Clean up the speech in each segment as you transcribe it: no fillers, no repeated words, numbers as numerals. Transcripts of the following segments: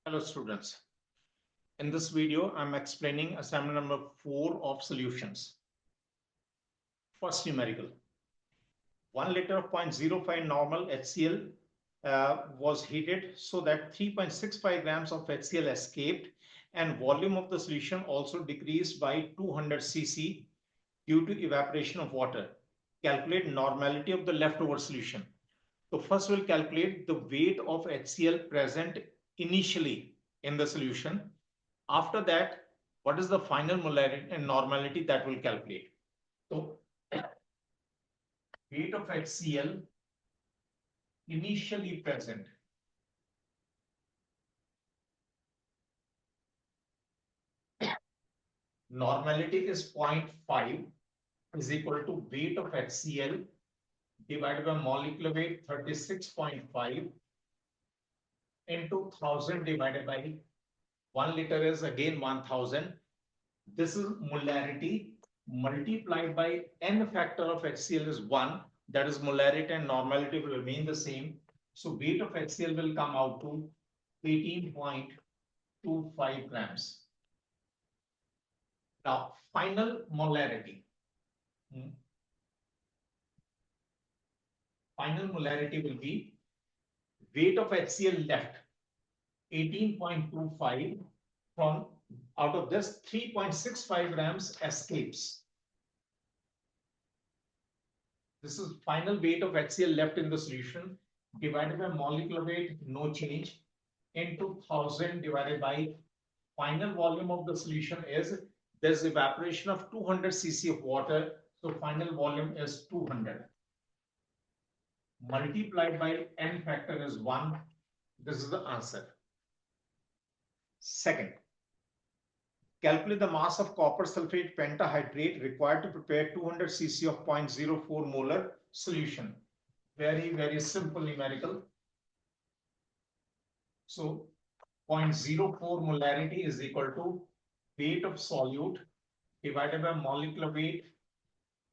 Hello students. In this video, I'm explaining assignment number 4 of solutions. First numerical. 1 liter of 0.05 normal HCl was heated so that 3.65 grams of HCl escaped and volume of the solution also decreased by 200 cc due to evaporation of water. Calculate normality of the leftover solution. So first we'll calculate the weight of HCl present initially in the solution. After that, what is the final molarity and normality that will calculate? So weight of HCl initially present. Normality is 0.5 is equal to weight of HCl divided by molecular weight 36.5 into 1000 divided by 1 liter is again 1000. This is molarity multiplied by n factor of HCl is 1. That is molarity and normality will remain the same. So weight of HCl will come out to 18.25 grams. Now, final molarity. Final molarity will be weight of HCl left 18.25 from out of this 3.65 grams escapes. This is final weight of HCl left in the solution divided by molecular weight, no change, into 1000 divided by final volume of the solution is there's evaporation of 200 cc of water. So final volume is 200 multiplied by n factor is 1. This is the answer. Second, calculate the mass of copper sulfate pentahydrate required to prepare 200 cc of 0.04 molar solution. Very, very simple numerical. So 0.04 molarity is equal to weight of solute divided by molecular weight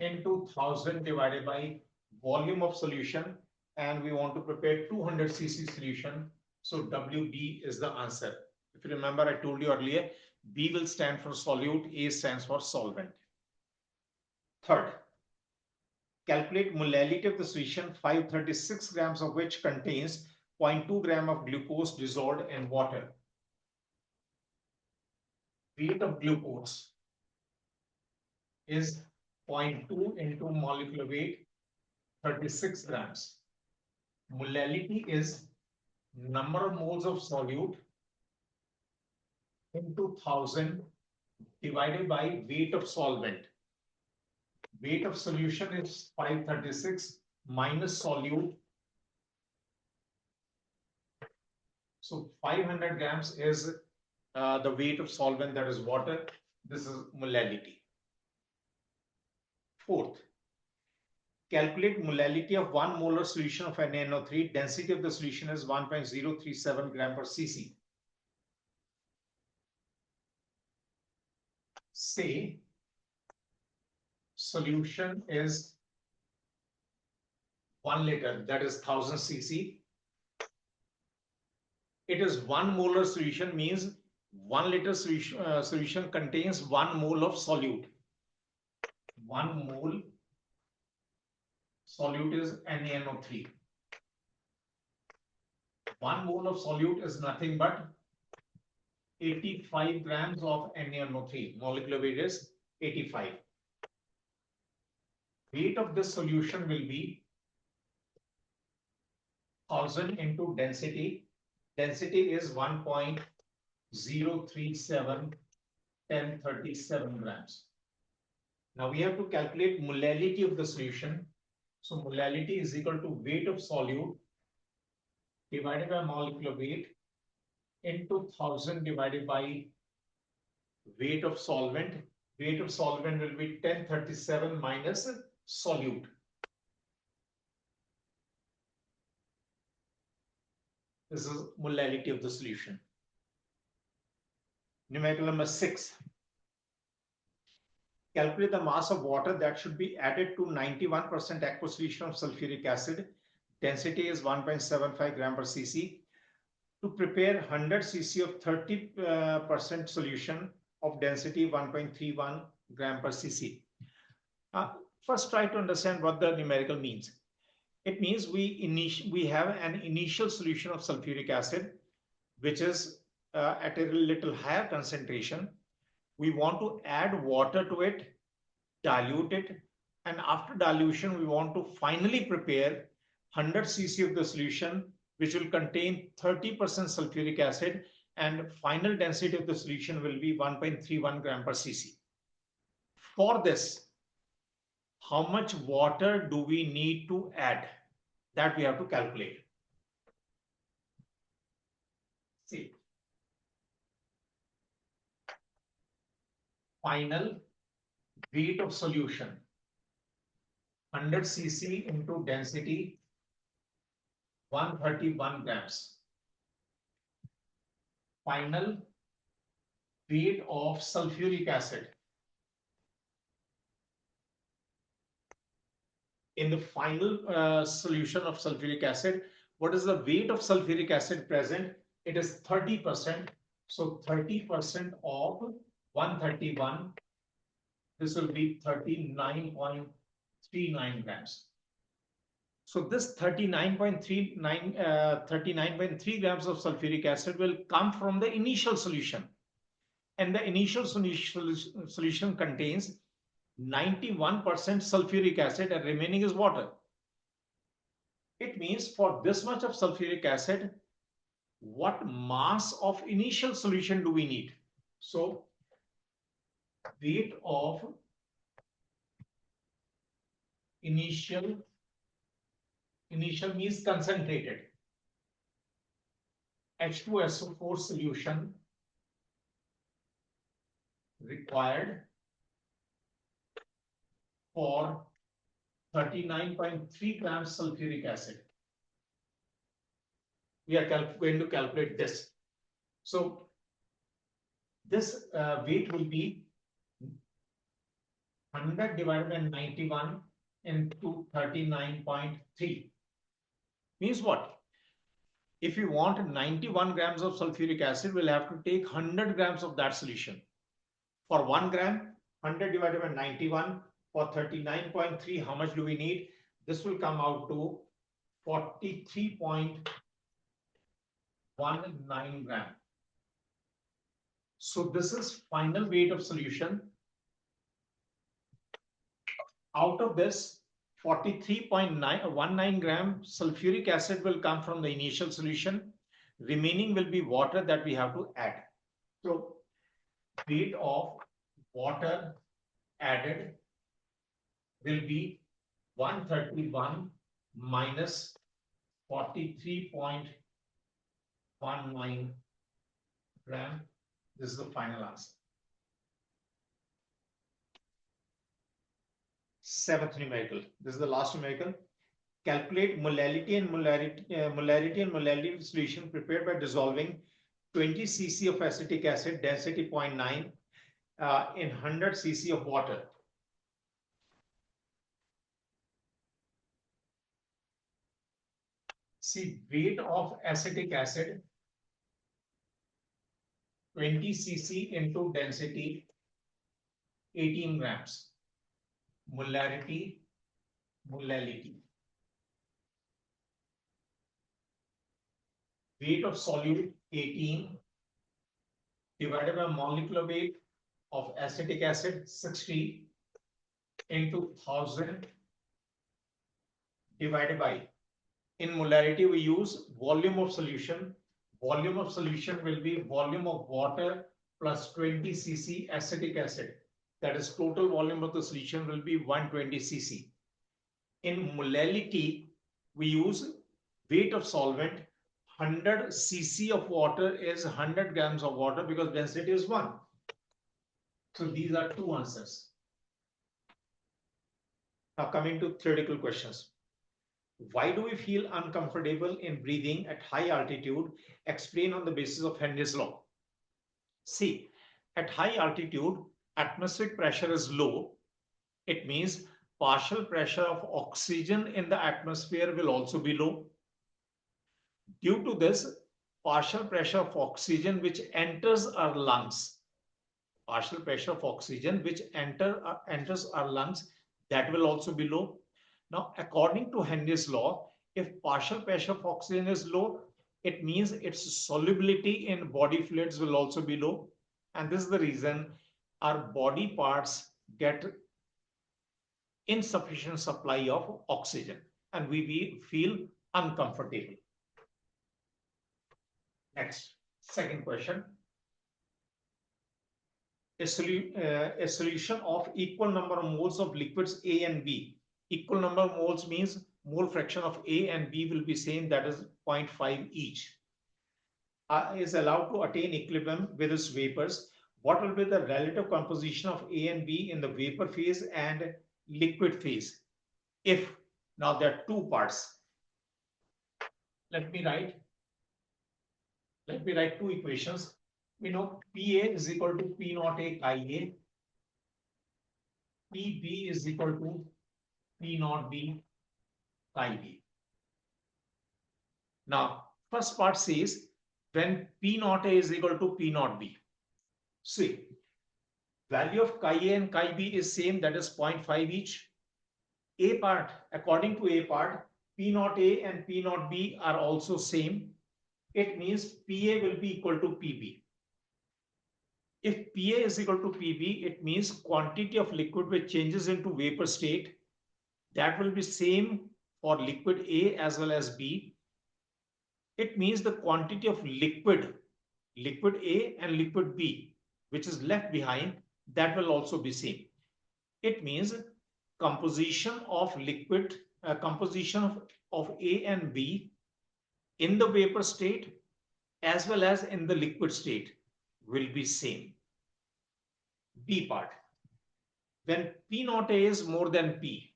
into 1000 divided by volume of solution, and we want to prepare 200 cc solution. So WB is the answer. If you remember, I told you earlier, B will stand for solute, A stands for solvent. Third, calculate molality of the solution, 536 grams of which contains 0.2 gram of glucose dissolved in water. Weight of glucose is 0.2 into molecular weight 36 grams. Molality is number of moles of solute into 1000 divided by weight of solvent. Weight of solution is 536 minus solute. So 500 grams is the weight of solvent, that is water. This is molality. Fourth, calculate molality of 1 molar solution of NaNO3. Density of the solution is 1.037 gram per cc. Say solution is 1 liter, that is 1000 cc. It is 1 molar solution, means 1 liter solution contains 1 mole of solute. 1 mole solute is NaNO3. 1 mole of solute is nothing but 85 grams of NaNO3. Molecular weight is 85. Weight of this solution will be 1000 into density. Density is 1.037 1037 grams. Now we have to calculate molality of the solution. So molality is equal to weight of solute divided by molecular weight into 1000 divided by weight of solvent. Weight of solvent will be 1037 minus solute. This is molality of the solution. Numerical number 6. Calculate the mass of water that should be added to 91% aqueous solution of sulfuric acid. Density is 1.75 gram per cc. to prepare 100 cc of 30% solution of density 1.31 gram per cc. First, try to understand what the numerical means. It means we have an initial solution of sulfuric acid, which is at a little higher concentration. We want to add water to it, dilute it, and after dilution, we want to finally prepare 100 cc of the solution, which will contain 30% sulfuric acid, and final density of the solution will be 1.31 gram per cc. For this, how much water do we need to add? That we have to calculate. See, final weight of solution 100 cc into density 131 grams. Final weight of sulfuric acid. In the final solution of sulfuric acid, what is the weight of sulfuric acid present? It is 30%. So 30% of 131, this will be 39.39 grams. So this 39.3 grams of sulfuric acid will come from the initial solution. And the initial solution contains 91% sulfuric acid and remaining is water. It means for this much of sulfuric acid, what mass of initial solution do we need? So weight of initial means concentrated H2SO4 solution required for 39.3 grams sulfuric acid. We are going to calculate this. So this weight will be 100 divided by 91 into 39.3. Means what? If we want 91 grams of sulfuric acid, we'll have to take 100 grams of that solution. For 1 gram, 100 divided by 91, for 39.3, how much do we need? This will come out to 43.19 gram. So this is final weight of solution. Out of this, 43.19 gram sulfuric acid will come from the initial solution. Remaining will be water that we have to add. So weight of water added will be 131 minus 43.19 gram. This is the final answer. Seventh numerical. This is the last numerical. Calculate molality and molarity solution prepared by dissolving 20 cc of acetic acid, density 0.9 in 100 cc of water. See, weight of acetic acid 20 cc into density 18 grams. Molality. Weight of solute 18 divided by molecular weight of acetic acid 60 into 1000 divided by, in molarity we use volume of solution. Volume of solution will be volume of water plus 20 cc acetic acid. That is, total volume of the solution will be 120 cc. In molality, we use weight of solvent. 100 cc of water is 100 grams of water because density is 1. So these are two answers. Now coming to theoretical questions. Why do we feel uncomfortable in breathing at high altitude? Explain on the basis of Henry's law. See, at high altitude, atmospheric pressure is low. It means partial pressure of oxygen in the atmosphere will also be low. Due to this, partial pressure of oxygen which enters our lungs, partial pressure of oxygen which enters our lungs, that will also be low. Now, according to Henry's law, if partial pressure of oxygen is low, it means its solubility in body fluids will also be low. And this is the reason our body parts get insufficient supply of oxygen and we feel uncomfortable. Next, second question. A solution of equal number of moles of liquids A and B. Equal number of moles means mole fraction of A and B will be same, that is 0.5 each. Is allowed to attain equilibrium with its vapors. What will be the relative composition of A and B in the vapor phase and liquid phase? If now there are two parts, let me write two equations. We know PA is equal to P naught A chi A, PB is equal to P naught B chi B. Now, first part says when P naught A is equal to P naught B. See, value of chi A and chi B is same, that is 0.5 each. A part, according to A part, P naught A and P naught B are also same. It means PA will be equal to PB. If PA is equal to PB, it means quantity of liquid which changes into vapor state, that will be same for liquid A as well as B. It means the quantity of liquid A and liquid B, which is left behind, that will also be same. It means composition of liquid, composition of A and B in the vapor state as well as in the liquid state will be same. B part. When P naught A is more than P,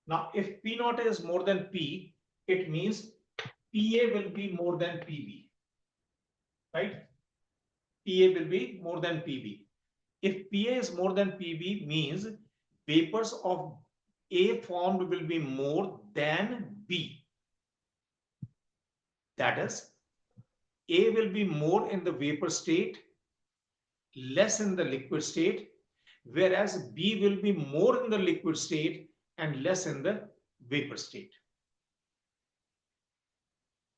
now if P naught A is more than P, it means PA will be more than PB, right? PA will be more than PB. If PA is more than PB means vapors of A formed will be more than B. That is, A will be more in the vapor state, less in the liquid state, whereas B will be more in the liquid state and less in the vapor state.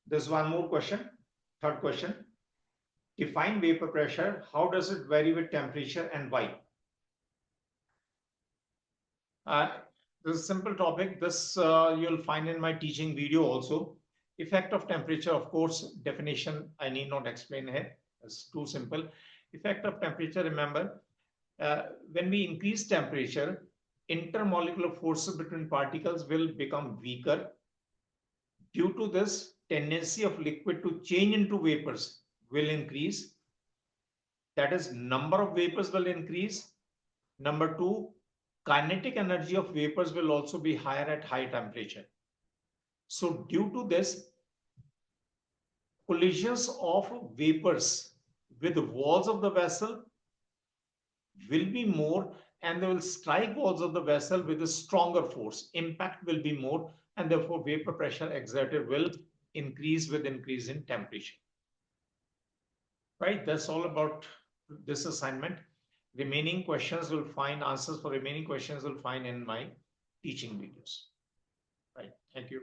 There's one more question, third question. Define vapor pressure. How does it vary with temperature and why? This is a simple topic. This you'll find in my teaching video also. Effect of temperature, of course, definition I need not explain here. It's too simple. Effect of temperature, remember, when we increase temperature, intermolecular forces between particles will become weaker. Due to this, tendency of liquid to change into vapors will increase. That is, number of vapors will increase. Number two, kinetic energy of vapors will also be higher at high temperature. So due to this, collisions of vapors with the walls of the vessel will be more, and they will strike walls of the vessel with a stronger force. Impact will be more, and therefore vapor pressure exerted will increase with increase in temperature. Right, that's all about this assignment. Remaining questions will find answers for remaining questions will find in my teaching videos. Right, thank you.